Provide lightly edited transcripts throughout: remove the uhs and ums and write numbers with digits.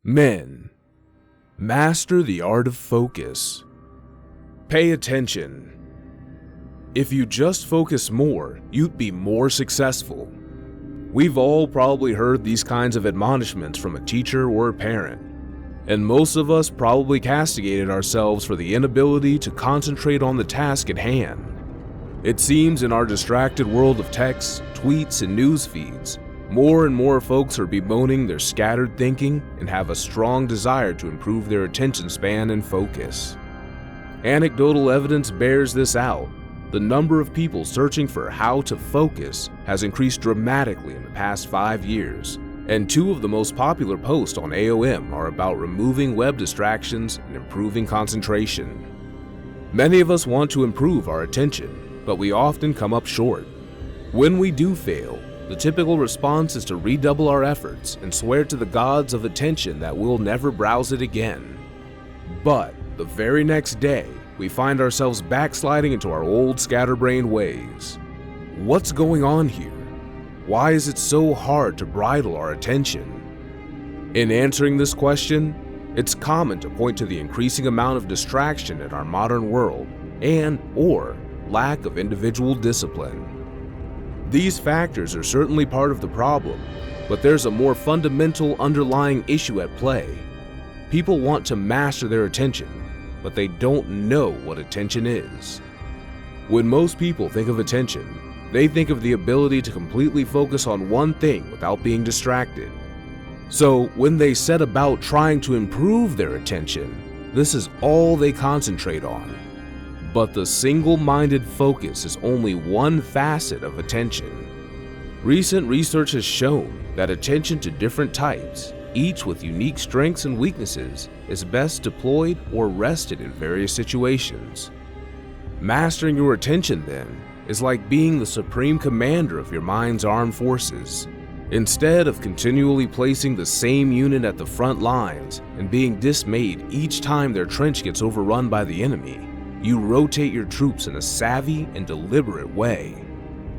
Men, master the art of focus. Pay attention. If you just focus more, you'd be more successful. We've all probably heard these kinds of admonishments from a teacher or a parent, and most of us probably castigated ourselves for the inability to concentrate on the task at hand. It seems in our distracted world of texts, tweets, and news feeds, more and more folks are bemoaning their scattered thinking and have a strong desire to improve their attention span and focus. Anecdotal evidence bears this out. The number of people searching for how to focus has increased dramatically in the past 5 years, and 2 of the most popular posts on AOM are about removing web distractions and improving concentration. Many of us want to improve our attention, but we often come up short. When we do fail, the typical response is to redouble our efforts and swear to the gods of attention that we'll never browse it again. But the very next day, we find ourselves backsliding into our old scatterbrained ways. What's going on here? Why is it so hard to bridle our attention? In answering this question, it's common to point to the increasing amount of distraction in our modern world and/or lack of individual discipline. These factors are certainly part of the problem, but there's a more fundamental underlying issue at play. People want to master their attention, but they don't know what attention is. When most people think of attention, they think of the ability to completely focus on one thing without being distracted. So when they set about trying to improve their attention, this is all they concentrate on. But the single-minded focus is only one facet of attention. Recent research has shown that attention to different types, each with unique strengths and weaknesses, is best deployed or rested in various situations. Mastering your attention, then, is like being the supreme commander of your mind's armed forces. Instead of continually placing the same unit at the front lines and being dismayed each time their trench gets overrun by the enemy, you rotate your troops in a savvy and deliberate way.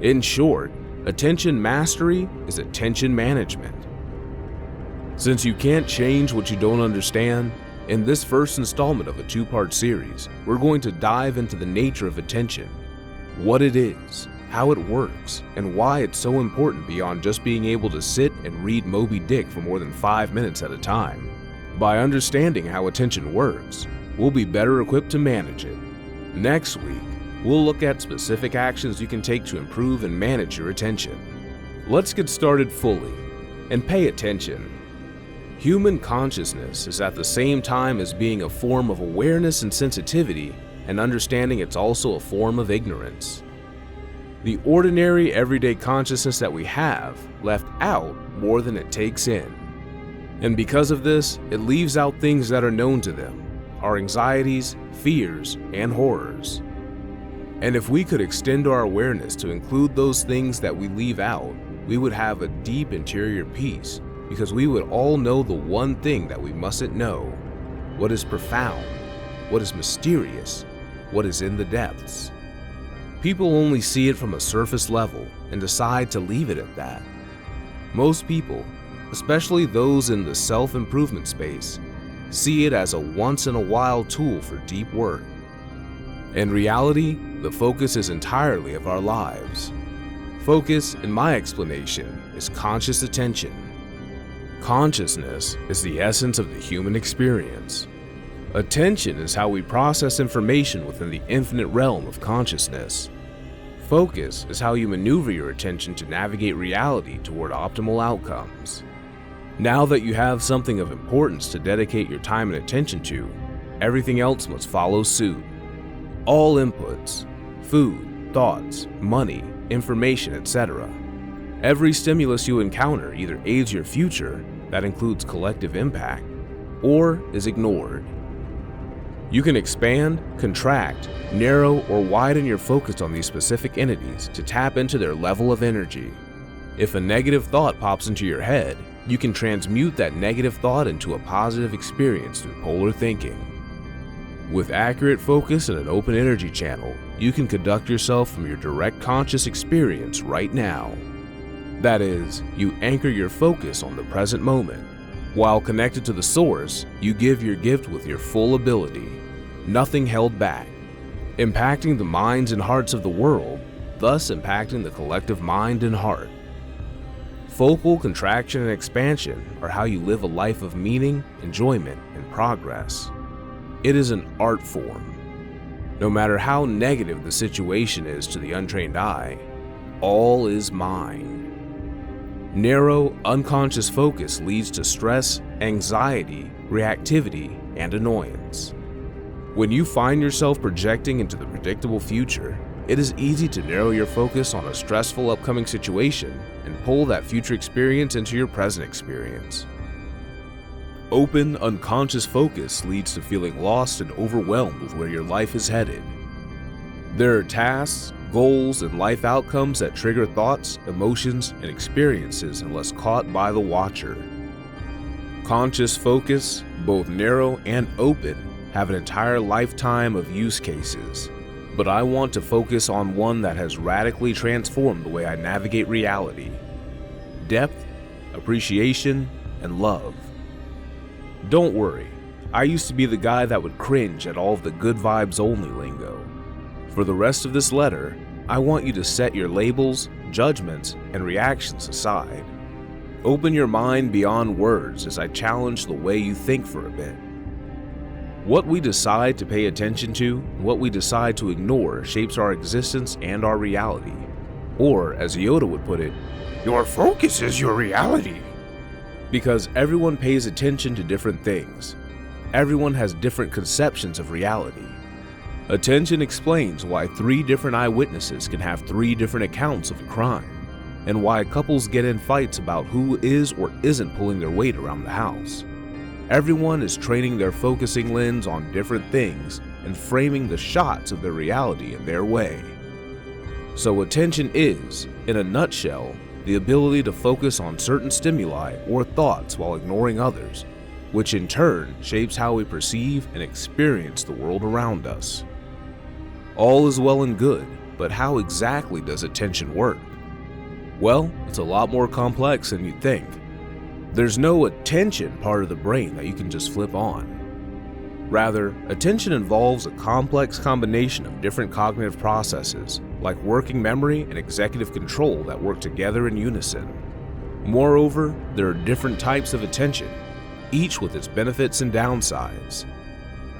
In short, attention mastery is attention management. Since you can't change what you don't understand, in this first installment of a 2-part series, we're going to dive into the nature of attention, what it is, how it works, and why it's so important beyond just being able to sit and read Moby Dick for more than 5 minutes at a time. By understanding how attention works, we'll be better equipped to manage it. Next week, we'll look at specific actions you can take to improve and manage your attention. Let's get started fully, and pay attention. Human consciousness is at the same time as being a form of awareness and sensitivity, and understanding it's also a form of ignorance. The ordinary everyday consciousness that we have left out more than it takes in. And because of this, it leaves out things that are known to them, our anxieties, fears, and horrors. And if we could extend our awareness to include those things that we leave out, we would have a deep interior peace, because we would all know the one thing that we mustn't know: what is profound, what is mysterious, what is in the depths. People only see it from a surface level and decide to leave it at that. Most people, especially those in the self-improvement space, see it as a once-in-a-while tool for deep work. In reality, the focus is entirely of our lives. Focus, in my explanation, is conscious attention. Consciousness is the essence of the human experience. Attention is how we process information within the infinite realm of consciousness. Focus is how you maneuver your attention to navigate reality toward optimal outcomes. Now that you have something of importance to dedicate your time and attention to, everything else must follow suit. All inputs, food, thoughts, money, information, etc. Every stimulus you encounter either aids your future, that includes collective impact, or is ignored. You can expand, contract, narrow, or widen your focus on these specific entities to tap into their level of energy. If a negative thought pops into your head, you can transmute that negative thought into a positive experience through polar thinking. With accurate focus and an open energy channel, you can conduct yourself from your direct conscious experience right now. That is, you anchor your focus on the present moment. While connected to the source, you give your gift with your full ability, nothing held back, impacting the minds and hearts of the world, thus impacting the collective mind and heart. Focal contraction and expansion are how you live a life of meaning, enjoyment, and progress. It is an art form. No matter how negative the situation is to the untrained eye, all is mind. Narrow, unconscious focus leads to stress, anxiety, reactivity, and annoyance. When you find yourself projecting into the predictable future, it is easy to narrow your focus on a stressful upcoming situation and pull that future experience into your present experience. Open, unconscious focus leads to feeling lost and overwhelmed with where your life is headed. There are tasks, goals, and life outcomes that trigger thoughts, emotions, and experiences unless caught by the watcher. Conscious focus, both narrow and open, have an entire lifetime of use cases, but I want to focus on one that has radically transformed the way I navigate reality: depth, appreciation, and love. Don't worry, I used to be the guy that would cringe at all of the good vibes only lingo. For the rest of this letter, I want you to set your labels, judgments, and reactions aside. Open your mind beyond words as I challenge the way you think for a bit. What we decide to pay attention to and what we decide to ignore shapes our existence and our reality. Or, as Yoda would put it, your focus is your reality. Because everyone pays attention to different things. Everyone has different conceptions of reality. Attention explains why 3 different eyewitnesses can have 3 different accounts of a crime, and why couples get in fights about who is or isn't pulling their weight around the house. Everyone is training their focusing lens on different things and framing the shots of their reality in their way. So attention is, in a nutshell, the ability to focus on certain stimuli or thoughts while ignoring others, which in turn shapes how we perceive and experience the world around us. All is well and good, but how exactly does attention work? Well, it's a lot more complex than you'd think. There's no attention part of the brain that you can just flip on. Rather, attention involves a complex combination of different cognitive processes, like working memory and executive control that work together in unison. Moreover, there are different types of attention, each with its benefits and downsides.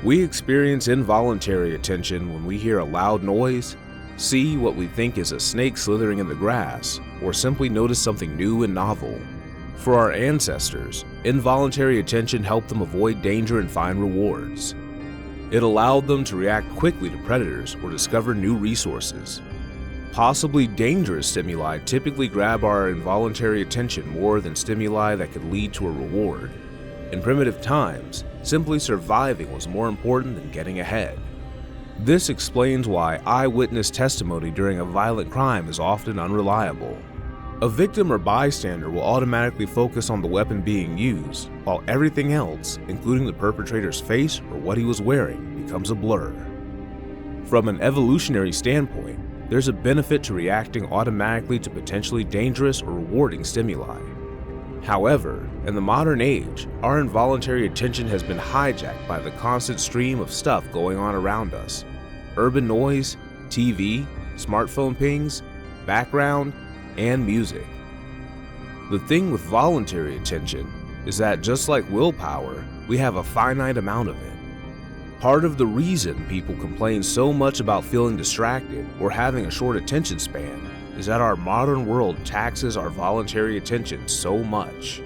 We experience involuntary attention when we hear a loud noise, see what we think is a snake slithering in the grass, or simply notice something new and novel. For our ancestors, involuntary attention helped them avoid danger and find rewards. It allowed them to react quickly to predators or discover new resources. Possibly dangerous stimuli typically grab our involuntary attention more than stimuli that could lead to a reward. In primitive times, simply surviving was more important than getting ahead. This explains why eyewitness testimony during a violent crime is often unreliable. A victim or bystander will automatically focus on the weapon being used, while everything else, including the perpetrator's face or what he was wearing, becomes a blur. From an evolutionary standpoint, there's a benefit to reacting automatically to potentially dangerous or rewarding stimuli. However, in the modern age, our involuntary attention has been hijacked by the constant stream of stuff going on around us. Urban noise, TV, smartphone pings, background, and music. The thing with voluntary attention is that just like willpower, we have a finite amount of it. Part of the reason people complain so much about feeling distracted or having a short attention span is that our modern world taxes our voluntary attention so much.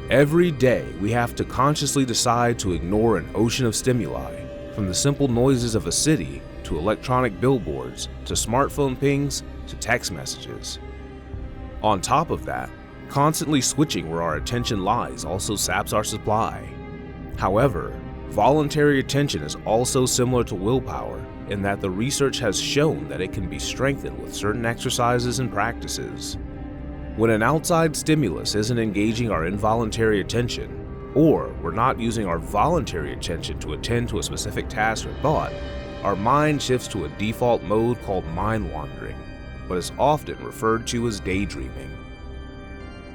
Every day, we have to consciously decide to ignore an ocean of stimuli, from the simple noises of a city to electronic billboards to smartphone pings to text messages. On top of that, constantly switching where our attention lies also saps our supply. However, voluntary attention is also similar to willpower in that the research has shown that it can be strengthened with certain exercises and practices. When an outside stimulus isn't engaging our involuntary attention, or we're not using our voluntary attention to attend to a specific task or thought, our mind shifts to a default mode called mind wandering, but is often referred to as daydreaming.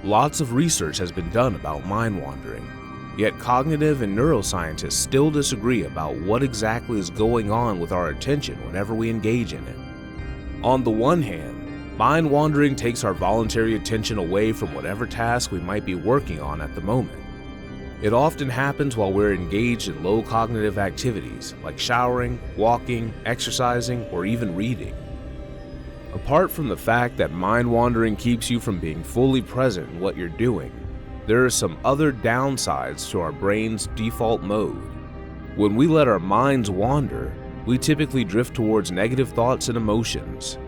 Lots of research has been done about mind wandering. Yet cognitive and neuroscientists still disagree about what exactly is going on with our attention whenever we engage in it. On the one hand, mind wandering takes our voluntary attention away from whatever task we might be working on at the moment. It often happens while we're engaged in low cognitive activities like showering, walking, exercising, or even reading. Apart from the fact that mind wandering keeps you from being fully present in what you're doing, there are some other downsides to our brain's default mode. When we let our minds wander, we typically drift towards negative thoughts and emotions.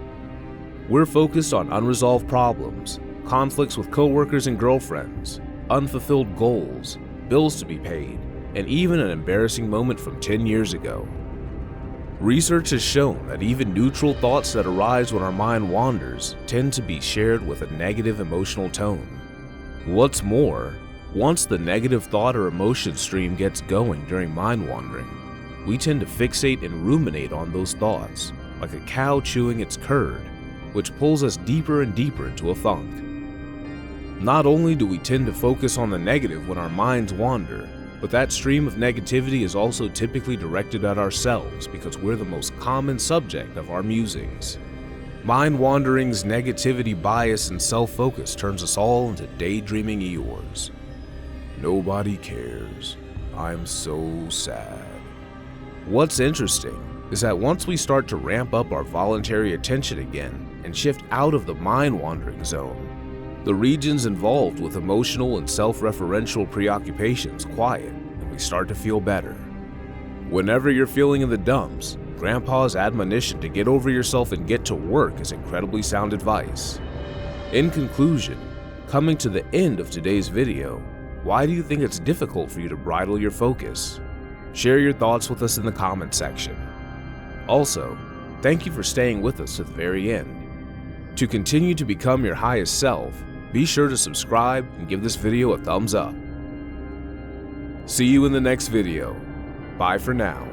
We're focused on unresolved problems, conflicts with coworkers and girlfriends, unfulfilled goals, bills to be paid, and even an embarrassing moment from 10 years ago. Research has shown that even neutral thoughts that arise when our mind wanders tend to be shared with a negative emotional tone. What's more, once the negative thought or emotion stream gets going during mind wandering, we tend to fixate and ruminate on those thoughts, like a cow chewing its curd, which pulls us deeper and deeper into a funk. Not only do we tend to focus on the negative when our minds wander, but that stream of negativity is also typically directed at ourselves because we're the most common subject of our musings. Mind wandering's negativity bias and self-focus turns us all into daydreaming Eeyores. Nobody cares. I'm so sad. What's interesting is that once we start to ramp up our voluntary attention again and shift out of the mind-wandering zone, the regions involved with emotional and self-referential preoccupations quiet and we start to feel better. Whenever you're feeling in the dumps, Grandpa's admonition to get over yourself and get to work is incredibly sound advice. In conclusion, coming to the end of today's video, why do you think it's difficult for you to bridle your focus? Share your thoughts with us in the comment section. Also, thank you for staying with us to the very end. To continue to become your highest self, be sure to subscribe and give this video a thumbs up. See you in the next video. Bye for now.